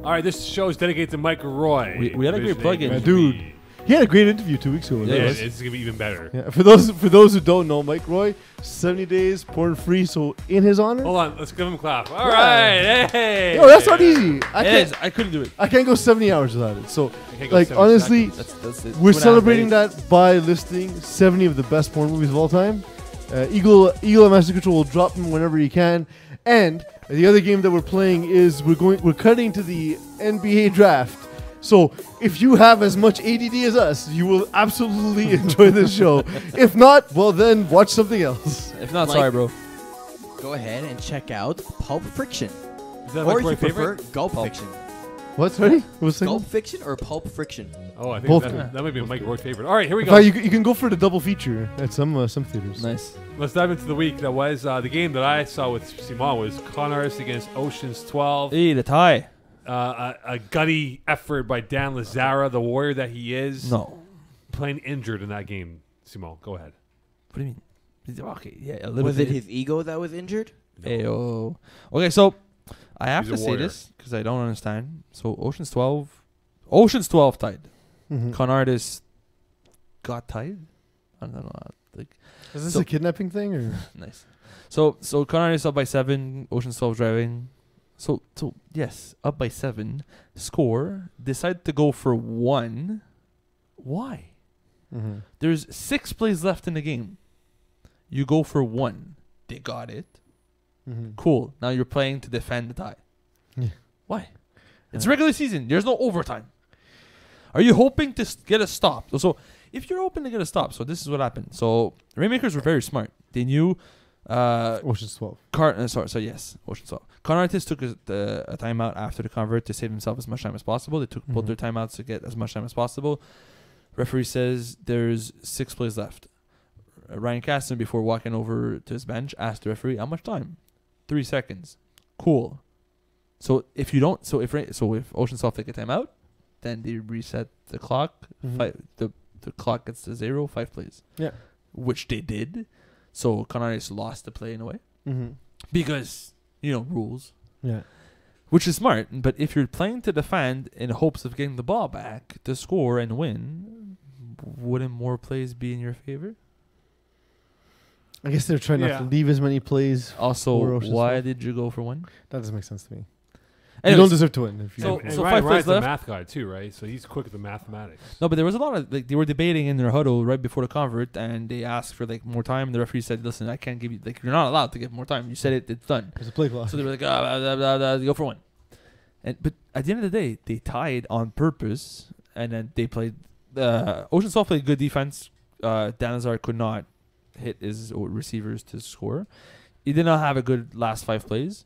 All right, this show is dedicated to Mike Roy. We had a great plug-in. Dude, he had a great interview 2 weeks ago. Yeah, it's gonna be even better. Yeah, for those who don't know, Mike Roy, 70 days porn free. So in his honor, Hold on, let's give him a clap. All right, hey. Yo, that's not easy. I couldn't do it. I can't go 70 hours without it. So, can't go like, 70 honestly, That's it. we're 2.5 celebrating days. that by listing 70 of the best porn movies of all time. Eagle at Master Control will drop them whenever he can. And the other game that we're playing is we're cutting to the NBA draft. So if you have as much ADD as us, you will absolutely enjoy this show. If not, well then watch something else. If not, Like- sorry, bro. Go ahead and check out Pulp Fiction. Is that Or like you my prefer favorite? Gulp Pulp. Fiction. What? Sorry? What was the Gulp second? Fiction or Pulp Friction? Oh, I think Both that might be Mike Roy's favorite. All right, here we In go. fact, you can go for the double feature at some theaters. Nice. Let's dive into the week that was. The game that I saw with Simon was Con Artists against Ocean's 12. Hey, the tie. A gutty effort by Dan Lazara, the warrior that he is. No. Playing injured in that game. Simon, go ahead. What do you mean? Okay, yeah, a little Was bit. it his ego that was injured? Ayo. Okay, so I have He's a to say warrior. this because I don't understand. So Ocean's 12 tied. Mhm. Con Artists got tied. I don't know. Like, Is this So- a kidnapping thing or? nice. So Con Artists up by 7. Ocean's 12 driving. So yes, up by 7. Score. Decide to go for 1. Why? Mm-hmm. There's 6 plays left in the game. You go for 1. They got it. Mm-hmm. Cool. Now you're playing to defend the tie. Yeah. Why? It's regular season. There's no overtime. Are you hoping to get a stop? So if you're hoping to get a stop, so this is what happened. So Rainmakers were very smart. They knew Ocean's 12. yes, Ocean's 12. Con Artists took a timeout after the convert to save himself as much time as possible. They took both their timeouts to get as much time as possible. Referee says there's 6 plays left. Ryan Caston, before walking over to his bench, asked the referee, "How much time?" 3 seconds. Cool. So if Ocean's 12 take a timeout, then they reset the clock. The clock gets to 0. 5 plays. Yeah. Which they did. So Con Artists lost the play in a way Mm-hmm. because rules. Yeah. Which is smart, but if you're playing to defend in hopes of getting the ball back to score and win, wouldn't more plays be in your favor? I guess they're trying not to leave as many plays. Also, for Ocean's why 12. did you go for 1? That doesn't make sense to me. Anyways, You don't deserve to win. If you So- And so Ryan, 5 plays Ryan's the left. math guy too, right? So he's quick at the mathematics. No, but there was a lot of they were debating in their huddle right before the convert, and they asked for more time. The referee said, "Listen, I can't give you you're not allowed to give more time. You said it's done." There's a play clock. So they were like, blah, blah, blah, blah, go for 1. But at the end of the day, they tied on purpose, and then they played. Ocean's 12 played good defense. Danazar could not hit his receivers to score. He did not have a good last 5 plays,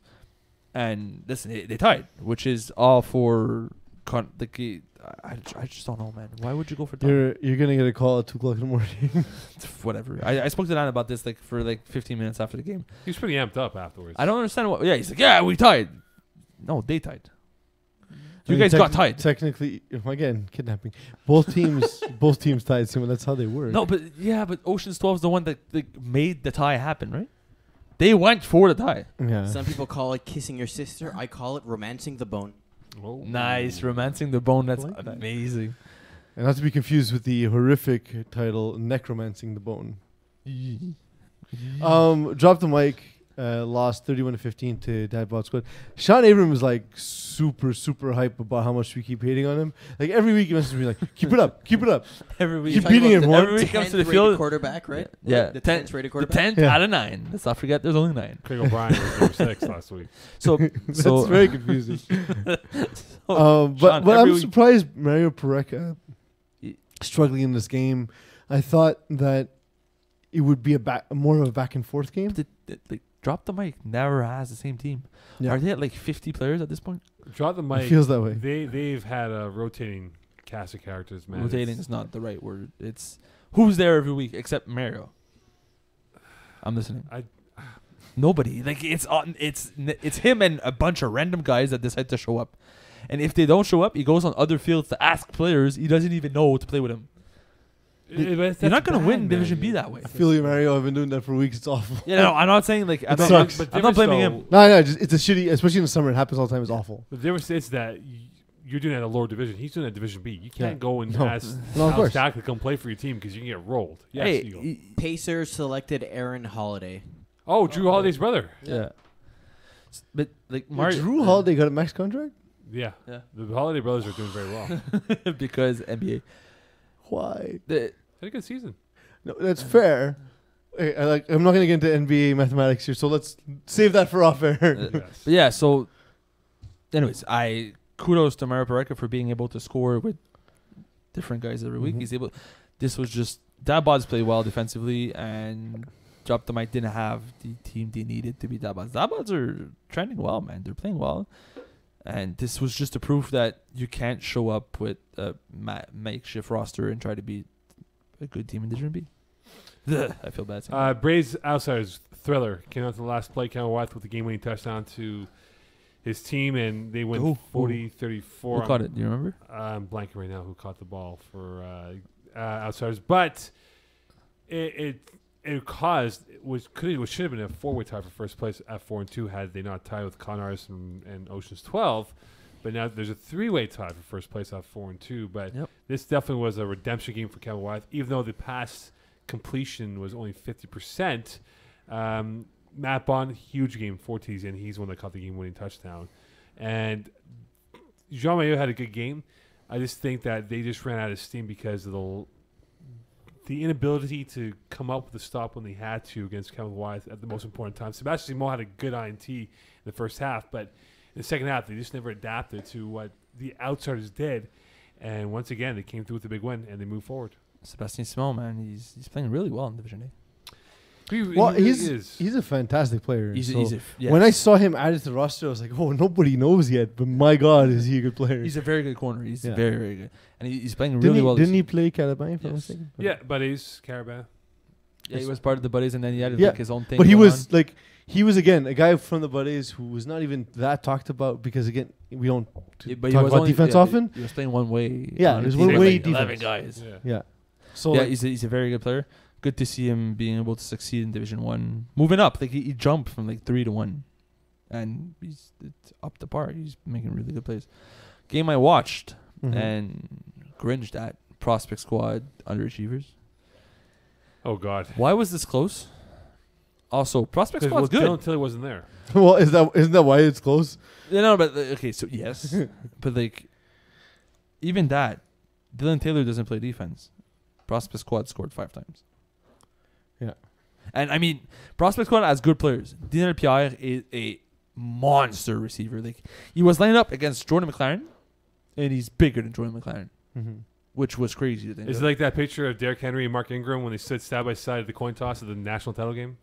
and listen, they tied, which is all for. I just don't know, man. Why would you go for tie? You're gonna get a call at 2:00 in the morning. Whatever. I spoke to Dan about this for 15 minutes after the game. He was pretty amped up afterwards. I don't understand what. Yeah, he's like, yeah, we tied. No, they tied. You guys got tied. Technically, again, kidnapping. Both teams tied. So that's how they work. No, but Ocean's 12 is the one that made the tie happen, right? They went for the tie. Yeah. Some people call it kissing your sister. I call it romancing the bone. Oh. Nice, romancing the bone. That's I like that. amazing. And not to be confused with the horrific title "Necromancing the Bone." Dropped the mic. Lost 31-15 to Dadbot Squad. Sean Abram is super hype about how much we keep hating on him. Every week he messages me keep it up, keep it up. Every week, Keep beating him. every week he comes to the 10th field. rated quarterback, right? Yeah, The 10th 10th rated The quarterback. 10th Yeah. out of 9. Let's not forget, there's only 9. Craig O'Brien was number 6 last week. So, That's so very confusing. Sean, But every I'm week- surprised Mario Pareca struggling in this game. I thought that it would be more of a back and forth game. Drop the mic never has the same team. Yeah. Are they at 50 players at this point? Drop the It mic. feels that way. They've had a rotating cast of characters, man. Rotating is not the right word. It's who's there every week except Mario. I'm listening. I Nobody. Like it's him and a bunch of random guys that decide to show up. And if they don't show up, he goes on other fields to ask players. He doesn't even know to play with him. You're not gonna win Division B that way. I feel you, Mario. I've been doing that for weeks. It's awful. Yeah, no, I'm not saying like I'm sucks. not blaming him. No, just, it's a shitty, especially in the summer. It happens all the time. It's awful. The difference is that you're doing it at a lower division. He's doing it at Division B. You can't Yeah. go and No. ask No, of course. Stack to come play for your team because you can get rolled. Yes, Hey, Eagle. Pacers selected Aaron Holiday. Oh, Drew Holiday's brother. Yeah. But like Yeah, Mario, Drew Holiday got a max contract. Yeah. Yeah. The Holiday brothers are doing very well. because NBA. Why? Had a good season. No, that's fair. Hey, I'm not gonna get into NBA mathematics here, so let's save that for off air. Yes. But yeah, so anyways, I kudos to Mario Pareka for being able to score with different guys every week. Mhm. He's able. This was just Dabods played well defensively, and Drop the Mic didn't have the team they needed to be Dabods. Dabods are trending well, man. They're playing well, and this was just a proof that you can't show up with a makeshift roster and try to beat a good team in Division B. Ugh, I feel bad saying that. Braves Outsiders Thriller came out to the last play. Canvai with the game-winning touchdown to his team, and they win Who? 40-34. Who caught it? Do you remember? I'm blanking right now who caught the ball for Outsiders, but it should have been a four-way tie for first place at 4-2 had they not tied with Connors and Oceans 12. But now there's a three-way tie for first place at 4-2. But Yep. this definitely was a redemption game for Kevin Wyeth, even though the pass completion was only 50%. Matt Bond, huge game, 4 T's, and he's the one that caught the game-winning touchdown. And Jean Maillot had a good game. I just think that they just ran out of steam because of the inability to come up with a stop when they had to against Kevin Wyeth at the most important time. Sebastian Simon had a good INT in the first half, but in the second half, they just never adapted to what the Outsiders did. And once again, they came through with a big win, and they moved forward. Sebastian Simon, man, he's playing really well in Division A. Well, He he's a fantastic player. He's so yes. When I saw him added to the roster, I was like, oh, nobody knows yet. But my God, is he a good player? He's a very good corner. He's Yeah. very, very good. And he's playing really well. Didn't he play Carabin, if I'm Yes. mistaken? Yeah, buddies, Carabin. Yeah, he was part of the Buddies, and then he added Yeah, like his own thing. But he going was on. he was again a guy from the Buddies who was not even that talked about because again we don't Yeah, talk about only- defense yeah, often. He was playing one way. Yeah, on it a was team one with, way like, 11 defense. guys. Yeah. Yeah. So Yeah, like, he's a very good player. Good to see him being able to succeed in Division 1. Moving up. Like he jumped from like 3 to 1. And it's up to par. He's making really good plays. Game I watched mhm. and cringed at. Prospect Squad Underachievers. Oh, God. Why was this close? Also, Prospect Because Squad's good. Dylan Tilly wasn't there. well, isn't that why it's close? Yeah, no, but okay, so yes. But like even that, Dylan Taylor doesn't play defense. Prospect Squad scored 5 times. Yeah. And I mean, Prospect Squad has good players. Daniel Pierre is a monster receiver. Like he was lining up against Jordan McLaren, and he's bigger than Jordan McLaren, Mm-hmm. which was crazy to think. Is it of. like that picture of Derrick Henry and Mark Ingram when they stood side by side at the coin toss of the national title game?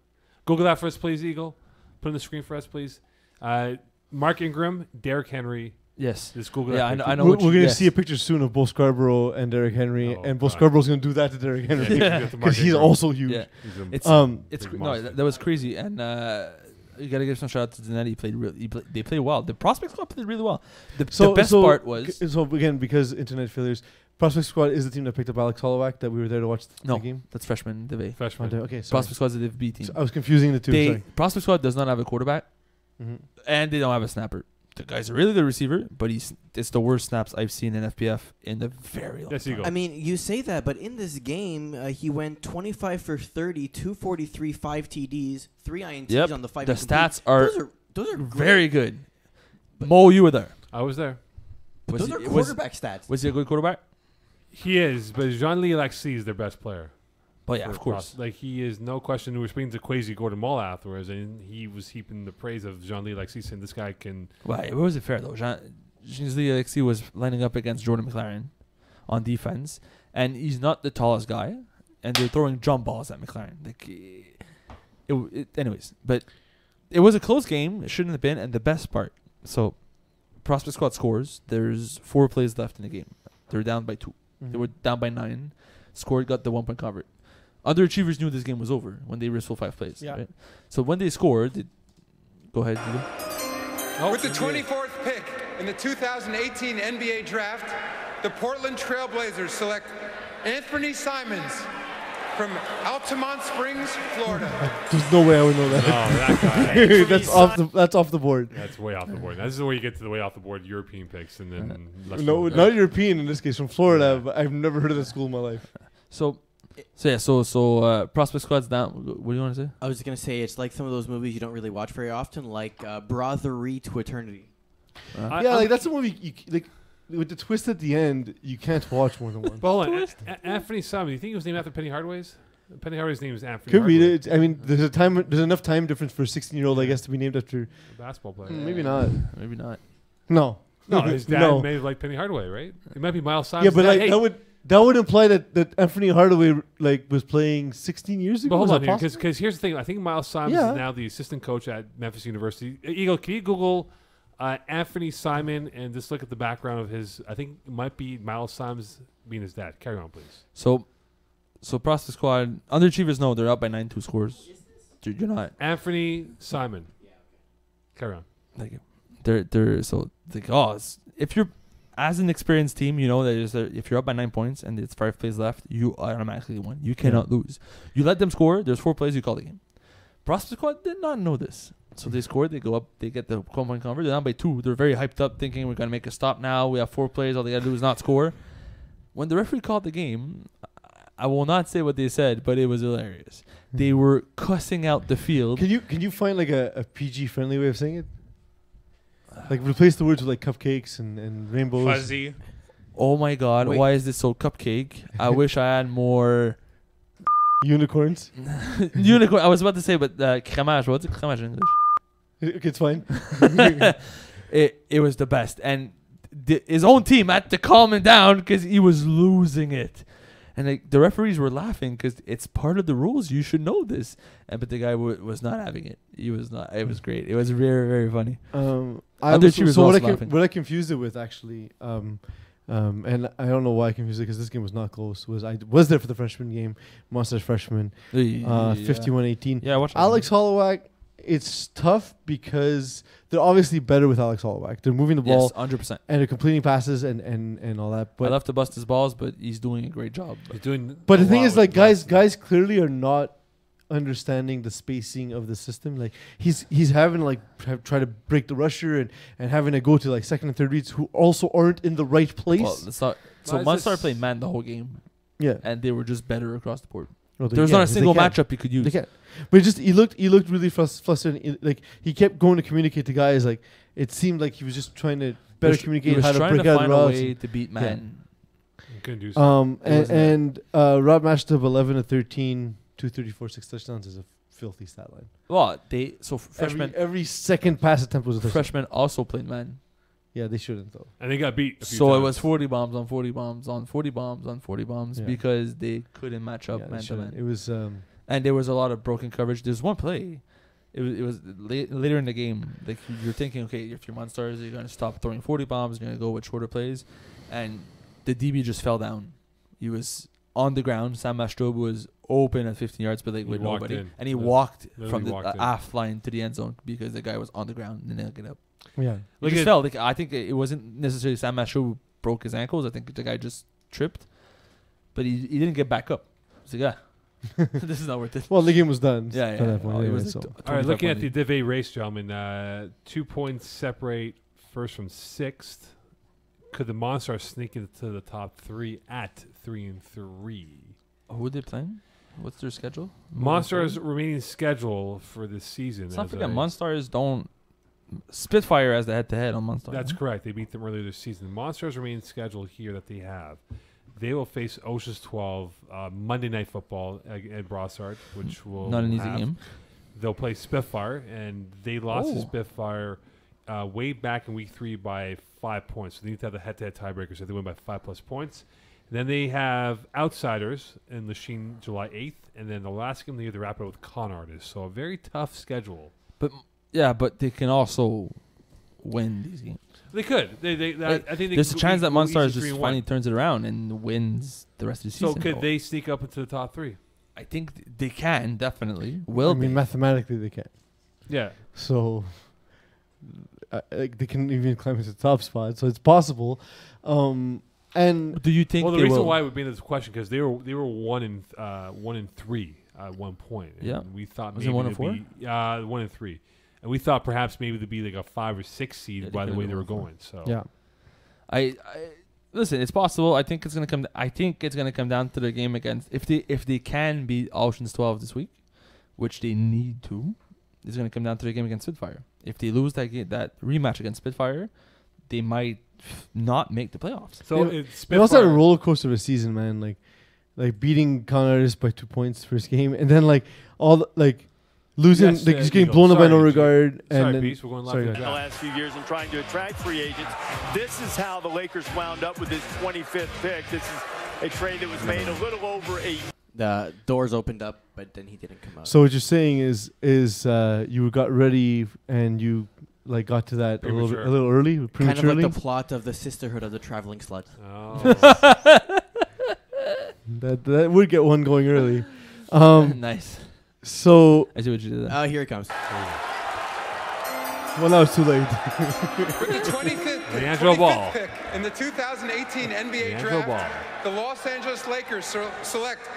Google that for us, please, Eagle. Put on the screen for us, please. Mark Ingram, Derrick Henry. Yes. Just Google Yeah, that. I know We're what you- going to yes. see a picture soon of Bo Scarborough and Derrick Henry, Oh, and Bo God. Scarborough's going to do that to Derrick Henry Yeah, because he's also huge. Yeah. It's Big no, monster. that was crazy, and you gotta give some shout out to Zanetti. He played they played well. The Prospect Squad played really well. The best part was so again because internet failures. Prospect Squad is the team that picked up Alex Hollowak that we were there to watch No. the game. that's freshman Div A. freshman. Okay, sorry. Prospect Squad's a Div B team. So I was confusing the two. Sorry. Prospect Squad does not have a quarterback, Mhm. and they don't have a snapper. The guy's a really good receiver, but it's the worst snaps I've seen in FPF in a very long Yes, you time. go. I mean, you say that, but in this game, he went 25 for 30, 243, 5 TDs, 3 INTs Yep. on the 5. The incomplete. stats are those are very great. good. Mo, you were there. I was there. But Was those he- are was- quarterback stats. Was he a good quarterback? He is, but Jean-Lee Alexis is their best player. Well, yeah, for of course. Like, he is no question. We were speaking to Quasi Gordon Mull afterwards, and he was heaping the praise of Jean-Lee Alexis, and this guy can... Why? Where was it fair though? Jean-Lee Alexis was lining up against Jordan McLaren on defense, and he's not the tallest guy, and they're throwing jump balls at McLaren. Like, anyways, but it was a close game. It shouldn't have been. And the best part, so Prospect Squad scores. There's 4 plays left in the game. They're down by 2. They were down by 9. Scored, got the 1 point covered. Underachievers knew this game was over when they risked full 5 plays. Yeah. Right? So when they scored, go ahead. With the 24th pick in the 2018 NBA Draft, the Portland Trail Blazers select Anthony Simons from Altamont Springs, Florida. There's no way I would know Oh, that. that guy. That's off the board. That's way off the board. This is where you get to the way off the board European picks, and then No, not European in this case, from Florida. But I've never heard of that school in my life. So prospect squad's down. What do you want to say? I was gonna say it's like some of those movies you don't really watch very often, like Brothery to Eternity. That's a movie like with the twist at the end. You can't watch more than one. But hold on, Anthony Simon. Do you think he was named after Penny Hardaway's? Penny Hardaway's name is Anthony. Could be. Hardaway. I mean, there's enough time difference for a 16-year-old, I guess, to be named after. A basketball player. Maybe not. Maybe not. No. No, his dad No. made like Penny Hardaway, right? It might be Miles Yeah, Simon. but like, that would imply that Anthony Hardaway like was playing 16 years ago. But hold Was on that here, possible? because here's the thing. I think Miles Simons Yeah. is now the assistant coach at Memphis University. Eagle, can you Google Anthony Simon and just look at the background of his? I think it might be Miles Simons being his dad. Carry on, please. So prospect squad underachievers know they're up by 9-2 scores. Dude, you're not. Anthony Simon. Carry on. Like they're so like if you're as an experienced team, you know that if you're up by 9 points and it's 5 plays left, you automatically win. You cannot lose. You let them score. There's 4 plays. You call the game. Prospect squad did not know this, so they scored. They go up. They get the point cover. They're down by 2. They're very hyped up, thinking we're gonna make a stop now. We have 4 plays. All they gotta do is not score. When the referee called the game, I will not say what they said, but it was hilarious. They were cussing out the field. Can you find like a PG friendly way of saying it? Like replace the words with like cupcakes and rainbows. Fuzzy. Oh my God! Wait. Why is this so cupcake? I wish I had more Unicorns. unicorn. I was about to say, but crémage. What's crémage in English? Okay, it's fine. It was the best, and his own team had to calm him down because he was losing it. And like, the referees were laughing because it's part of the rules. You should know this. But the guy was not having it. He was not. It was great. It was very, very funny. What I confused it with actually, and I don't know why I confused it because this game was not close. I was there for the freshman game, Monsters freshman, 51-18. Yeah, watch Alex Holloway. It's tough because they're obviously better with Alex Holloway. They're moving the ball, 100%. and they're completing passes and all that. But I love to bust his balls, but he's doing a great job. He's doing. But a the thing lot is, with like the guys clearly are not understanding the spacing of the system. Like he's having to try to break the rusher and having to go to like second and third reads who also aren't in the right place. Well, let's not. So Why is Munster this- played man the whole game, Yeah, and they were just better across the board. Well, they There was can, not a 'cause single they can. matchup you could use. They can't. But he looked really frustrated. Like he kept going to communicate to guys. Like it seemed like he was just trying to better He communicate was how to trying break to out find the a routes. way to beat man. You couldn't do so. And Rob matched up 11 to 13, 234, 6 touchdowns is a filthy stat line. Well, freshmen Every second pass attempt was a touchdown. freshmen also played man. Yeah, they shouldn't though. And they got beat. A few So it times. was 40 bombs on 40 bombs on 40 bombs on 40 bombs Yeah. because they couldn't match up Yeah, they man to shouldn't. man. It was And there was a lot of broken coverage. There's one play. It was later in the game. Like you're thinking, okay, if you're Monsters, you're gonna stop throwing 40 bombs. You're gonna go with shorter plays, and the DB just fell down. He was on the ground. Sam Mastrobe was open at 15 yards, but like He with walked nobody, in. and he Yeah. walked Literally from the walked in. half line to the end zone because the guy was on the ground and didn't get up. yeah. He Look just at- fell. Like, I think it wasn't necessarily Sam Mastrobe who broke his ankles. I think the guy just tripped, but he didn't get back up. So yeah, this is not worth it. Well, the game was done. Yeah, at yeah. that point Well, it anyway, was so. like All right, looking at 25 the Div A race, gentlemen, 2 points separate first from sixth. Could the Monsters sneak into the top 3 at 3-3? Who are they playing? What's their schedule? Monsters remaining schedule for this season. Let's not as forget, I- Monstars don't. Spitfire as the head-to-head on Monstars. That's correct. They beat them earlier this season. The Monsters remaining schedule here that they have. They will face Oceans 12 Monday Night Football at Brossard, which will not an easy have- game. They'll play Spitfire, and they lost to Oh. Spitfire way back in week 3 by 5 points. So they need to have the head-to-head tiebreaker, so they win by 5+ points. Then they have Outsiders in Lachine July 8th, and then the last game they have to wrap it up with Con Artists. So a very tough schedule. Yeah, but they can also win these games. They could. I think they There's a could chance go that Monstars easy just 3-1. finally turns it around and wins the rest of the So season. could though. they sneak up into the top 3? I I think they can definitely. Will I mean, mathematically they can. Yeah. So like they can even climb into the top spot. So it's possible. And do you think well, the they reason will? why would be in this question because they were 1-3 at one point. Yeah. And we thought Was it maybe 1 and they'd be 1-3, and we thought perhaps maybe they'd be like a 5 or 6 seed Yeah, by the they way could've they were gone going. So yeah. I listen. It's possible. I think it's gonna come. I think it's gonna come down to the game against if they can beat Oceans 12 this week, which they need to. It's gonna come down to the game against Spitfire. If they lose that rematch against Spitfire, they might not make the playoffs. So Yeah, it's They also had a Spitfire- roller coaster of a season, man. Like beating Con Artists by 2 points first game, and then like losing, Yes, like just getting Eagle. blown up by no Sorry, regard. Sorry, And then, Beast, we're going sorry, left. guys. the last few years and trying to attract free agents. This is how the Lakers wound up with this 25th pick. This is a trade that was made a little over a The doors opened up, but then he didn't come out. So what you're saying is you got ready and you like got to that a Premature. little early, kind of prematurely. like the plot of the Sisterhood of the Traveling Slut. Oh. that would get one going early. Nice. So I see what you did there. Here it comes. well, now it's too late. With the 25th, Leandro Ball. pick in the 2018 NBA Leandro draft, Ball. the Los Angeles Lakers select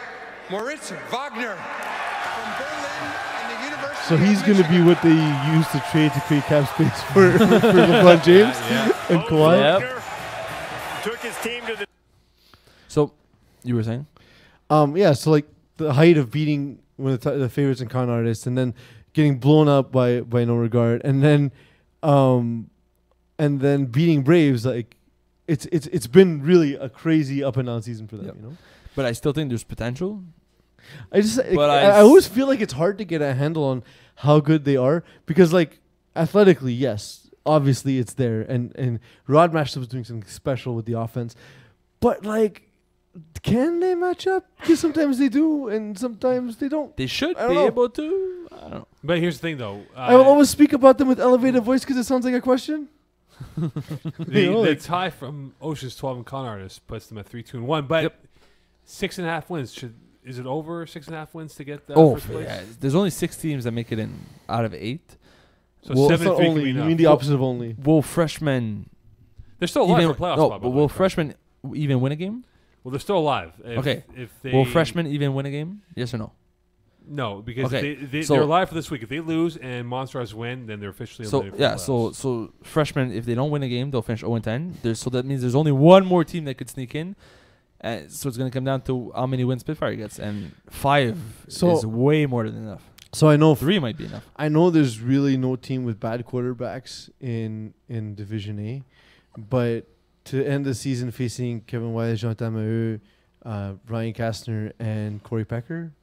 Moritz Wagner from Berlin and the University So of he's going to be Michigan. what they used to trade to create cap space for LeBron James and Kawhi. Yep. took his team to the So you were saying? Yeah, so like the height of beating one of the favorites and Con Artists, and then getting blown up by no regard, and then beating Braves, like it's been really a crazy up and down season for them. Yep. You know, But I still think there's potential. I just like, But I always feel like it's hard to get a handle on how good they are because like athletically, yes, obviously it's there, and Rod Mash was doing something special with the offense, but like. Can they match up? Because sometimes they do, and sometimes they don't. They should I be don't know. able to. I don't know. But here's the thing, though. I will always speak about them with elevated voice because it sounds like a question. You know, the like- tie from Oceans 12 and Con Artists puts them at 3-2-1. But 6.5 wins. Is it over 6.5 wins to get first place? yeah. There's only 6 teams that make it in out of 8. So Well, That's 7-3 not could only. be You enough. mean the opposite of only? Will freshmen They're still alive even for playoff no? spot, by But the will way, freshmen even win a game? Well, they're still alive. Okay. If they Will freshmen even win a game? Yes or no? No, because Okay, they're so- alive for this week. If they lose and Monsters win, then they're officially So eliminated. yeah, from the so playoffs. freshmen, if they don't win a game, they'll finish 0-10. So that means there's only one more team that could sneak in. So it's gonna come down to how many wins Spitfire gets, and 5 So- is way more than enough. So I know 3 might be enough. I know there's really no team with bad quarterbacks in Division A, but to end the season facing Kevin Wiley, Jean Tamaheu, Ryan Kastner, and Corey Pecker,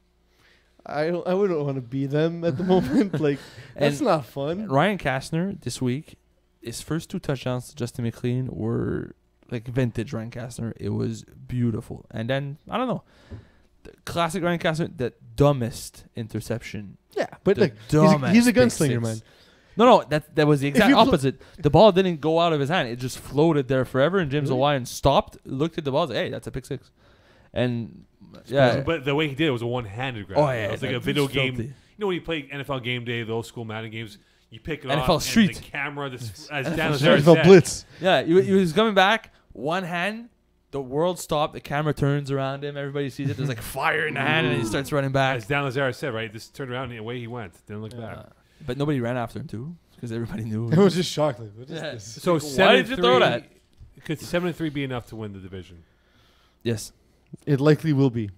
I wouldn't want to be them at the moment. Like that's And not fun. Ryan Kastner this week, his first 2 touchdowns to Justin McLean were like vintage Ryan Kastner. It was beautiful. And then I don't know, the classic Ryan Kastner, the dumbest interception. Yeah, but The like dumbest he's a pick gunslinger, 6. man. No, that was the exact you pl- opposite. The ball didn't go out of his hand; it just floated there forever. And James Really? O'Lyon stopped, looked at the ball, and said, "Hey, that's a pick 6." And yeah, But the way he did it was a one-handed grab. Oh, yeah, It was like that a video was game. filthy. You know when you play NFL Game Day, those school Madden games, you pick it NFL off Street. and the camera, as NFL Dan Street. Lazare NFL said, Blitz. yeah, he was coming back, one hand. The world stopped. The camera turns around him. Everybody sees it. There's like fire in the hand, and he starts running back. as Dan Lazare said, right? Just turned around and away he went. Didn't look back. But nobody ran after him too, because everybody knew. I was just shocked. Like, what is Yeah. this? So Why did you throw that? Could 7-3 be enough to win the division? Yes. It likely will be.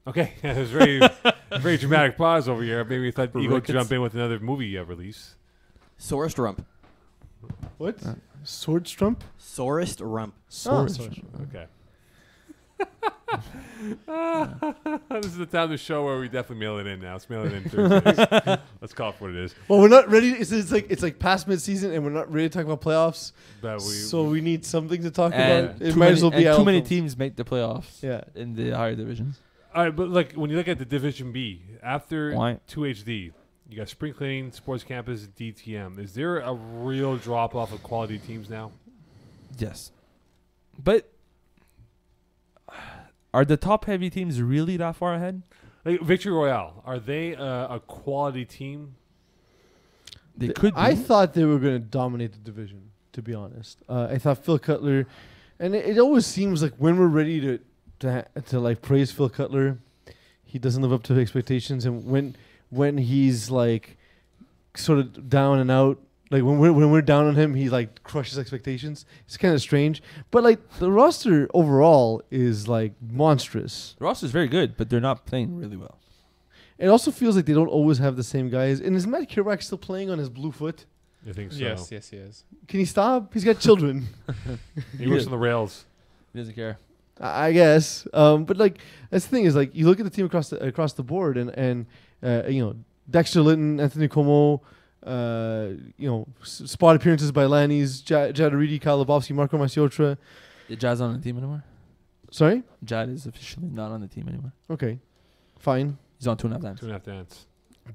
Okay, it was very dramatic pause over here. Maybe we thought Eagle would Ricketts. jump in with another movie release. Sorest rump. What? Swordstrump? Sorest rump. Sorry. Okay. This is the time of the show where we definitely mail it in now. Let's mail it in Thursdays. Let's call it for what it is. Well, we're not ready. It's like past mid-season, and we're not ready to talk about playoffs. But So we need something to talk And about. It too might many, as well be and too many Alpha. teams make the playoffs. Yeah. In the higher divisions. all right, but look, when you look at the Division B, after Why? 2HD, you got Spring Cleaning, Sports Campus, DTM. Is there a real drop-off of quality teams now? Yes. But Are the top heavy teams really that far ahead? Like Victory Royale, are they a quality team? They could be. I thought they were going to dominate the division, to be honest. I thought Phil Cutler, and it always seems like when we're ready to like praise Phil Cutler, he doesn't live up to expectations, and when he's like sort of down and out, like when we're down on him, he like crushes expectations. It's kind of strange, but like the roster overall is like monstrous. The roster's very good, but they're not playing really well. It also feels like they don't always have the same guys. And is Matt Kirbach still playing on his blue foot? I think so. Yes, he is. Can he stop? He's got children. He works on the rails. He doesn't care. I guess. But like that's the thing is like you look at the team across the board and you know Dexter Litton, Anthony Como, you know spot appearances by Lannies, Jad Aridi, Kyle Lebowski, Marco Masiotra. Is Jad's on the team anymore? Sorry? Jad is officially not on the team anymore. Okay. Fine. He's on 2.5 times. 2.5 dance.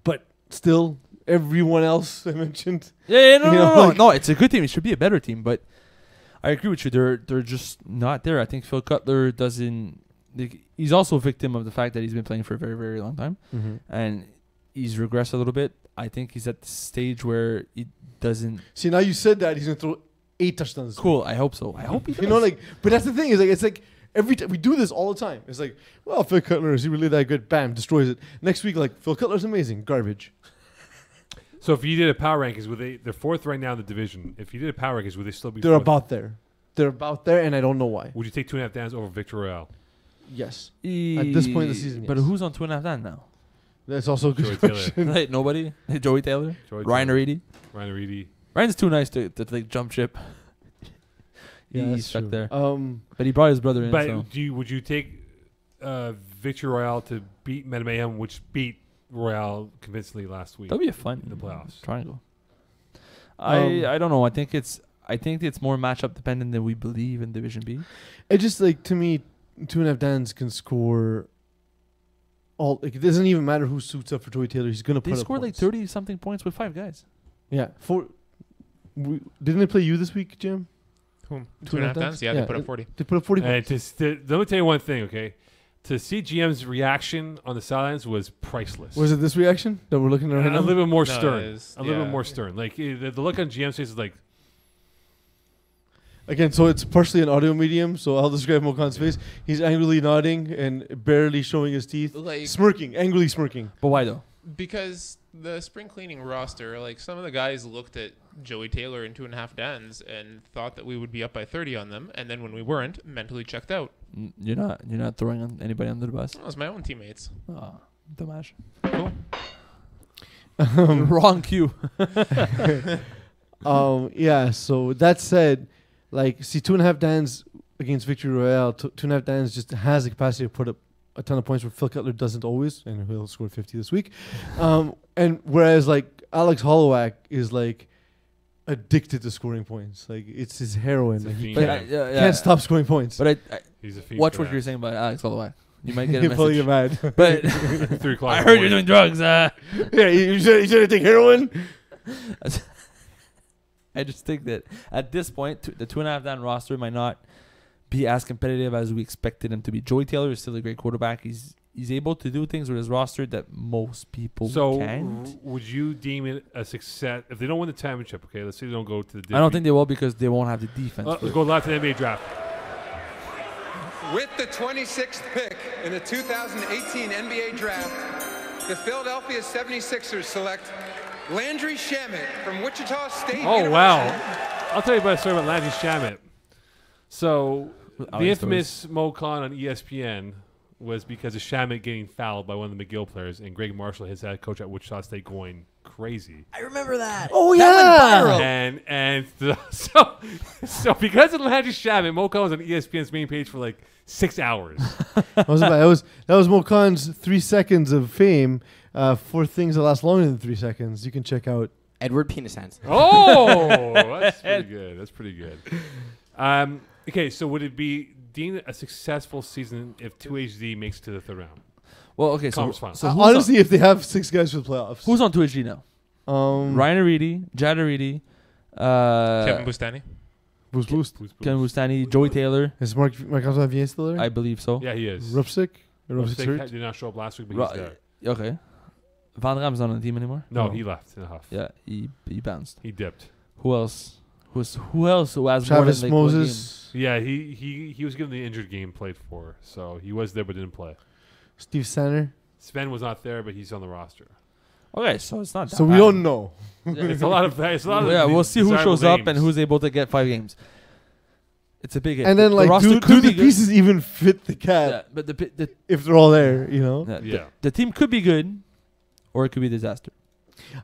But still everyone else I mentioned. Yeah, You know, like- no. It's a good team. It should be a better team, but I agree with you. They're just not there. I think Phil Cutler doesn't. He's also a victim of the fact that he's been playing for a very, very long time, and he's regressed a little bit. I think he's at the stage where he doesn't. See, now you said that he's gonna throw 8 touchdowns. Cool. I hope so. I hope he does. You know, like, but that's the thing is like it's like every time we do this all the time. It's like, well, Phil Cutler is he really that good? Bam, destroys it. Next week, like Phil Cutler's amazing, garbage. So if you did a power rankings, they're fourth right now in the division. If you did a power rankings, would they still be? They're fourth? about there. They're about there, and I don't know why. Would you take 2.5 downs over Victor Royale? Yes, at this point in the season. But yes. who's on 2.5 times now? That's also a Joey good Taylor. question. Like nobody. Joey Taylor. Joey Ryan Taylor. Reedy. Ryan Reedy. Ryan's too nice to like jump ship. Yeah, He's that's stuck true. there. But he brought his brother in. But So. would you take Victory Royale to beat Meta Mayhem, which beat Royale convincingly last week That'd be a fun in the playoffs? triangle. I don't know. I think it's more matchup dependent than we believe in Division B. It just like to me, 2.5 Dans can score. All like, it doesn't even matter who suits up for Joey Taylor. He's gonna put They up scored like points. 30 something points with 5 guys. Yeah, didn't they play you this week, Jim? Whom? 2.5 2.5 downs? Yeah, they put up 40. They put up 40 And points. let me tell you one thing, okay? To see GM's reaction on the sidelines was priceless. Was it this reaction that we're looking at right a now? little bit more No, stern. it is- A little yeah. bit more stern. Like the look on GM's face is like, Again, so it's partially an audio medium, so I'll describe Mokan's face. He's angrily nodding and barely showing his teeth. Like, Smirking, angrily smirking. But why though? because the spring cleaning roster, like some of the guys looked at Joey Taylor and 2.5 Dans and thought that we would be up by 30 on them, and then when we weren't, mentally checked out. You're not throwing on anybody under the bus. That was my own teammates. Oh, dommage. Cool. Wrong cue. Yeah, so that said, like, see, 2.5 Dans against Victory Royale, 2.5 Dans just has the capacity to put up a ton of points where Phil Cutler doesn't always, and he'll score 50 this week. And whereas, like, Alex Hollowak is, like, addicted to scoring points. Like, it's his heroin. It's a Like, he fiend. can't stop scoring points. But I he's a fiend. watch for what that. you're saying about Alex Holloway. You might get a He'll probably message. get mad. But 3 o'clock. I in the heard you're morning. doing drugs. Yeah, you should take heroin. I just think that at this point, the 2.5 down roster might not be as competitive as we expected him to be. Joey Taylor is still a great quarterback. He's able to do things with his roster that most people can't. Would you deem it a success if they don't win the championship? Okay, let's say they don't go to the. I don't think they will because they won't have the defense. Let's go live to the NBA draft. With the 26th pick in the 2018 NBA draft, the Philadelphia 76ers select Landry Shamet from Wichita State Oh University. wow! I'll tell you about a story about Landry Shamet. So Our the infamous Mo Khan on ESPN was because of Shamet getting fouled by one of the McGill players, and Greg Marshall, his head coach at Wichita State, going crazy. I remember that. Oh, That went yeah. viral. And so because of Landry Shamet, Mo Khan was on ESPN's main page for like 6 hours. That was Mo Khan's 3 seconds of fame for things that last longer than 3 seconds. You can check out. Edward Penis Hands. Oh, that's pretty good. That's pretty good. Okay, so would it be deemed a successful season if 2HD makes it to the third round? Well, okay, so Conference finals. who's Honestly, if they have 6 guys for the playoffs. who's on 2HD now? Ryan Ryan Aridi, Jad Aridi, Kevin Bustani. Boost. Ken Bustani, Joey Taylor. Is Marc-Antoine Vien still there? I believe so. Yeah, he is. Rupsick? Rupsick's Rupsick hurt? did not show up last week, but he's there. Okay. Van Ram's not on the team anymore? No, he left in a huff. Yeah, he bounced. He dipped. Who else? Who else who has Travis more than like Moses. Yeah, he was given the injured game played for, so he was there but didn't play. Steve Sanner. Sven was not there, but he's on the roster. Okay, so it's not that So we bad. don't know. It's a lot of. Yeah, we'll see who desirable shows up and names. who's able to get 5 games. It's a big hit. And then, The like, roster do could the be good. pieces even fit the cat Yeah, but the if they're all there, you know? Yeah. the team could be good, or it could be a disaster.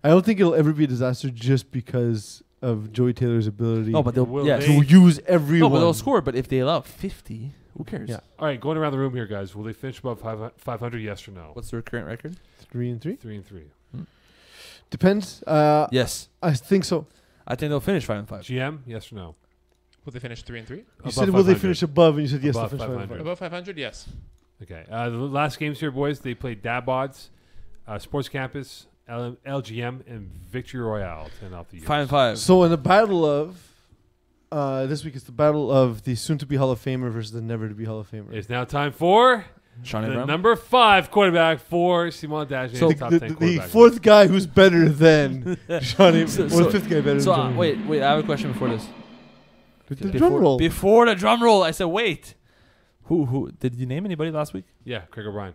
I don't think it'll ever be a disaster just because of Joey Taylor's ability No, but they'll Will yes. they- to use No, everyone. but they'll score. But if they allow 50, who cares? Yeah. All right, going around the room here, guys. Will they finish above 500? Yes or no? What's their current record? 3-3? 3-3. Depends. Yes, I think so. I think they'll finish 5-5. GM, yes or no? Will they finish 3-3? You Above said will they 500. finish above, and you said yes, Above they'll finish 500. 500. Above 500, yes. Okay. The last games here, boys. They played Dab Odds, Sports Campus, LGM, and Victory Royale. 10 out the years. 5-5. So in the battle of this week, it's the battle of the soon-to-be Hall of Famer versus the never-to-be Hall of Famer. It's now time for Shawnee the Brown. number 5 quarterback for Simon Dagenet. So top the 10 the quarterback. fourth guy who's better than Johnny, So- or so- the fifth guy better So than Johnny. wait. I have a question before this. The drum roll. Before the drum roll, I said wait. Who did you name anybody last week? Yeah, Craig O'Brien.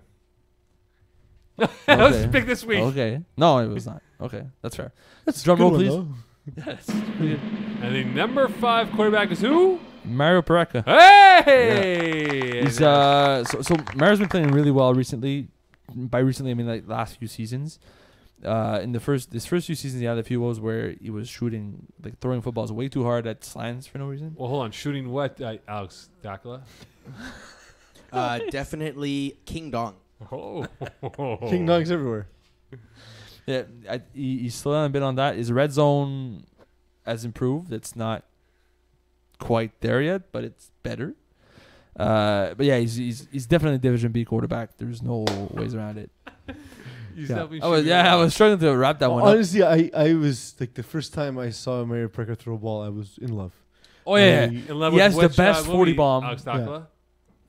Okay. Let's pick this week. Okay. No, it was not. Okay, that's fair. That's a drum good roll, one, please. though. Yes. And the number 5 quarterback is who? Mario Pareca. Hey! He's so Mario's been playing really well recently. By recently, I mean like last few seasons. In his first few seasons, he had a few woes where he was shooting, like throwing footballs way too hard at slants for no reason. Well, hold on. Shooting what, Alex Dakla? Definitely King Dong. Oh. King Dong's everywhere. Yeah, he's still on a bit on that. His red zone has improved. It's not quite there yet, but it's better. But yeah, he's definitely a Division B quarterback. There's no ways around it. He's Yeah. definitely I was shooting struggling to wrap that one up. Honestly, I was like the first time I saw Mario Pareca throw a ball, I was in love. Oh yeah, In love He with has the which, best 40 movie, bomb. Alex Dakla?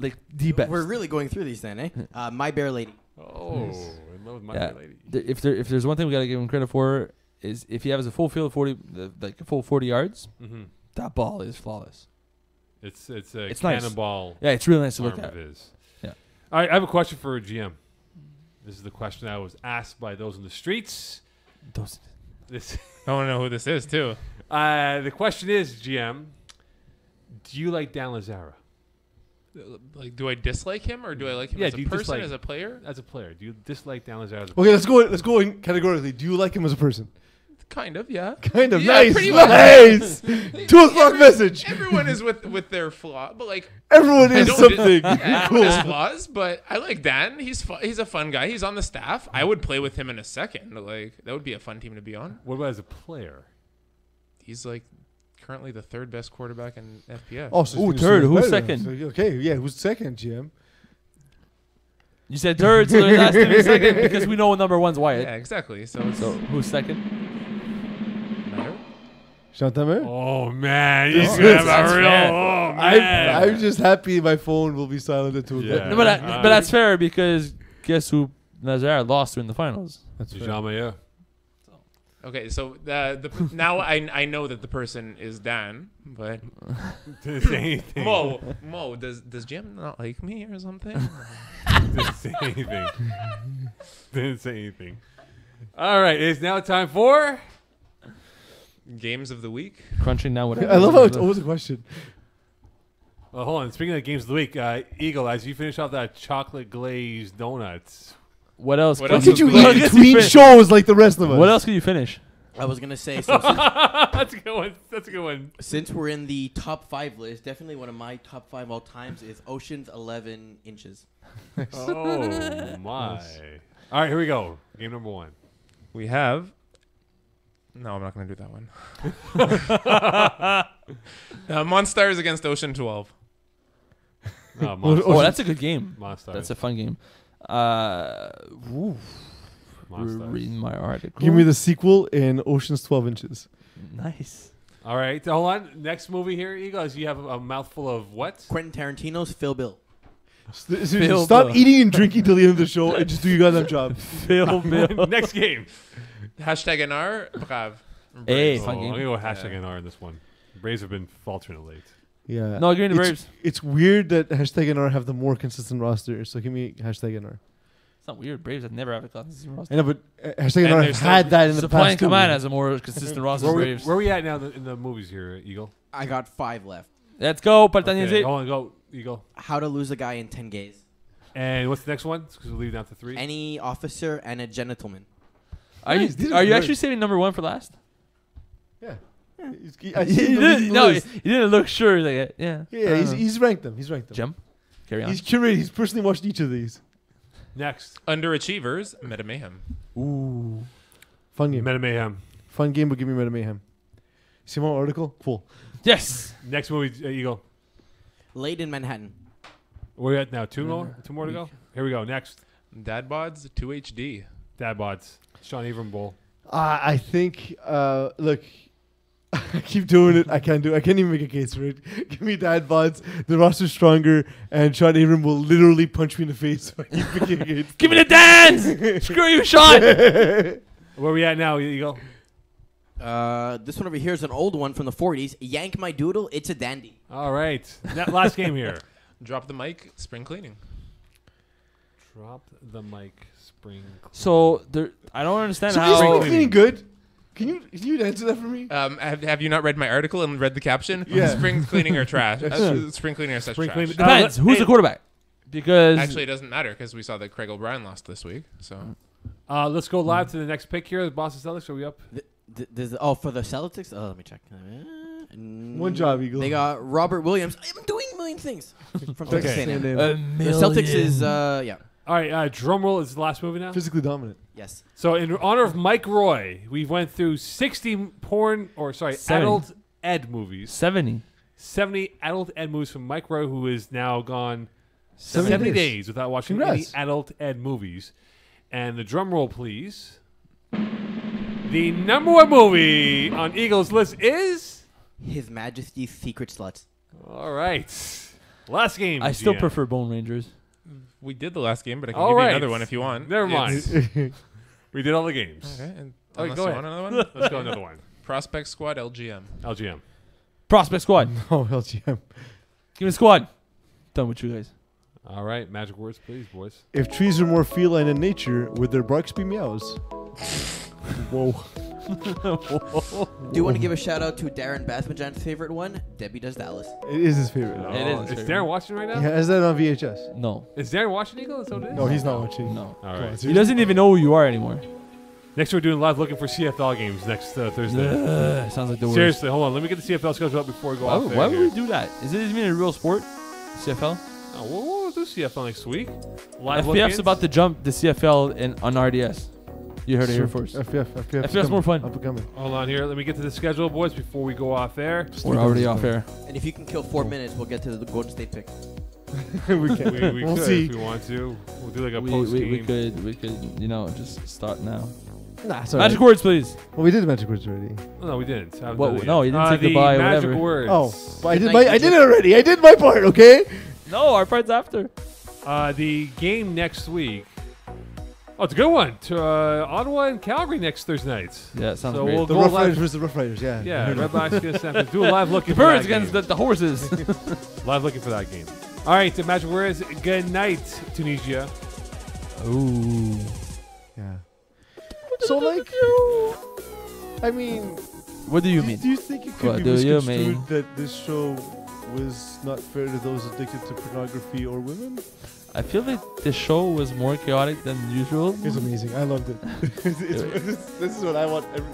like the best. We're really going through these then, eh? My Bear Lady. Oh, in love with my Yeah. lady. If there's one thing we gotta give him credit for is if he has a full field 40 like a full 40 yards, Mm-hmm. that ball is flawless. It's a It's nice. cannonball Yeah, it's really nice to arm look at. of his. Yeah. All right, I have a question for GM. This is the question I was asked by those in the streets. Those- This, I want to know who this is, too. the question is, GM, do you like Dan Lazara Like, do I dislike him or do I like him Yeah, as do a you person, dislike- as a player? as a player? Do you dislike Dan Lazara as a Okay, let's go in categorically. Do you like him as a person? Kind of, yeah. Kind of. Yeah, Nice. pretty much. Nice. 2 o'clock message. Everyone is with their flaw, but like Everyone I is don't something. everyone has flaws, but I like Dan. He's a fun guy. He's on the staff. I would play with him in a second. Like that would be a fun team to be on. What about as a player? He's like currently the 3rd best quarterback in FPF. Oh, so Ooh, it's third. better Who's then. second? So, okay, yeah, who's second, GM? You said third, so there's to be second because we know number one's Wyatt. Yeah, exactly. So it's So who's second? Matter. Chantamer? Oh man, This he's gonna is- have that's a real. fair. Oh man. I'm just happy my phone will be silent at 2 o'clock. Yeah. No, but that's fair because guess who Nazar lost to in the finals? That's fair. Jean Mayer. Okay, so now I know that the person is Dan, but Didn't say anything. Mo, does Jim not like me or something? Didn't say anything. Didn't say anything. All right, it's now time for. Games of the week. Crunching down whatever. I love how it's always a question. Well, hold on. Speaking of games of the week, Eagle, as you finish off that chocolate glazed donuts, What else? What How else could you is good? eat between shows like the rest of us? What else could you finish? I was gonna say so that's a good one. That's a good one. since we're in the top 5 list, definitely one of my top 5 all times is Ocean's 11 Inches. Oh my! All right, here we go. Game number 1. We have. No, I'm not going to do that one. Monsters against Ocean 12. Oh, that's a good game. Monster. That's a fun game. Monsters. Reading my article. Give me the sequel in Ocean's 12 Inches. Nice. All right, hold on. Next movie here, Eagle, is you have a mouthful of what? Quentin Tarantino's Phil Bill. Seriously, stop eating and drinking till the end of the show and just do your goddamn job. Phil Bill. Next game. Hashtag NR, brave. Hey, Oh, fun I'm game. going to go hashtag NR in this one. Braves have been faltering late. Yeah. No, give me the It's- Braves. It's weird that hashtag NR have the more consistent roster, so give me hashtag NR. It's not weird. Braves have never had a consistent roster. I know, but hashtag And NR there's have had that in the Supply past and too. Command has a more consistent roster than Braves. Where are we at now in the movies here, Eagle? I got 5 left. Let's go, Partanese. Okay, hold on, go, Eagle. How to lose a guy in 10 gays. And what's the next one? Because we're leaving out to 3. Any officer and a gentleman. Are Nice, these you, are are you good. actually saving number 1 for last? Yeah. He didn't look sure. Like, yeah. Yeah, he's ranked them. He's ranked them. Jump. Carry on. He's curated. He's personally watched each of these. Next. Underachievers, Meta Mayhem. Ooh. Fun game. Meta Mayhem. Fun game, but give me Meta Mayhem. See my article? Full. Yes. Next movie, Eagle. Late in Manhattan. Where are we at now? Two more to go? Here we go. Next. Dad Bods, 2HD. Dad Bods. Sean Avram Bowl. I think. Look, I keep doing it. I can't even make a case for it. Give me Dad Bods. The roster's stronger, and Sean Abram will literally punch me in the face if I keep picking against. Give me the dance. Screw you, Sean. Where are we at now, Eagle? This one over here is an old one from the 40s. Yank My Doodle, It's a Dandy. All right. That last game here. Drop the mic, spring cleaning. Drop the mic. Spring. So there, I don't understand So how. is spring cleaning. cleaning good? Can you answer that for me? Have you not read my article and read the caption? Yeah. Spring cleaning or trash. true. Spring cleaning or such Spring trash. cleaning- Depends. Who's hey. the quarterback? Because Actually, it doesn't matter because we saw that Craig O'Brien lost this week. So Let's go live to the next pick here. The Boston Celtics. Are we up? For the Celtics? Oh, let me check. One job, Eagle. They got Robert Williams. I'm doing a million things from Texas Okay. A&M. And, The Celtics is, yeah. All right. Drum roll is the last movie now. physically dominant. Yes. So in honor of Mike Roy, we went through 60 adult ed movies. 70. 70 adult ed movies from Mike Roy, who is now gone 70 70 days. days without watching Congrats. any adult ed movies. And the drum roll, please. The number 1 movie on Eagles' list is... His Majesty's Secret Sluts. All right. Last game. I still GM. prefer Bone Rangers. we did the last game, but I can All give right. you another one if you want. Never It's- mind. We did all the games. Okay. And All right, unless go you ahead. want another one? Let's go another one. Prospect Squad LGM. LGM. Prospect Squad. Oh, LGM. Give me the squad. Done with you guys. All right. Magic words, please, boys. If trees are more feline in nature, would their barks be meows? Whoa. Do you want to give a shout out to Darren Basmajan's favorite one? Debbie Does Dallas. It is his favorite. Oh, It is his Is favorite. Darren watching right now? He has that on VHS. No. Is Darren watching Eagle? Is that what it is? No, he's not watching. No. All Come on, right. He doesn't even know who you are anymore. Next, we're doing live looking for CFL games next Thursday. Sounds like the worst. Seriously, hold on. Let me get the CFL schedule up before we go Why, off there. why would here. we do that? Is it even a real sport? CFL? Oh, we'll do CFL next week. Live FPF's look-ins. about to jump the CFL on RDS. You heard it here first. FPF's more fun. Up and coming. Hold on here. Let me get to the schedule, boys, before we go off air. We're already off air. And if you can kill 4 minutes, we'll get to the Golden State pick. we can. We We'll could see. if we want to. We'll do like a We post game. could, just start now. Nah, sorry. Magic words, please. Well, we did magic words already. No, we didn't. I haven't What- done it no, yet. you didn't say the goodbye or magic whatever. words. Oh, but I Good did night, I did Egypt. it already. I did my part. Okay. No, our part's after. The game next week. Oh, it's a good one. To Ottawa and Calgary next Thursday nights. Yeah, sounds So great. we'll The go Rough live. Riders versus the Rough Riders. Yeah. Yeah, Red Box against San Francisco. Do a live looking the for birds that against game. the horses. Live looking for that game. All right, the magic words. Good night, Tunisia. Ooh. Yeah. So like, I mean, What do you mean? Do you think it could What be do you misconstrued mean? that this show was not fair to those addicted to pornography or women? I feel like the show was more chaotic than usual. It's amazing. I loved it. This is what I want. Every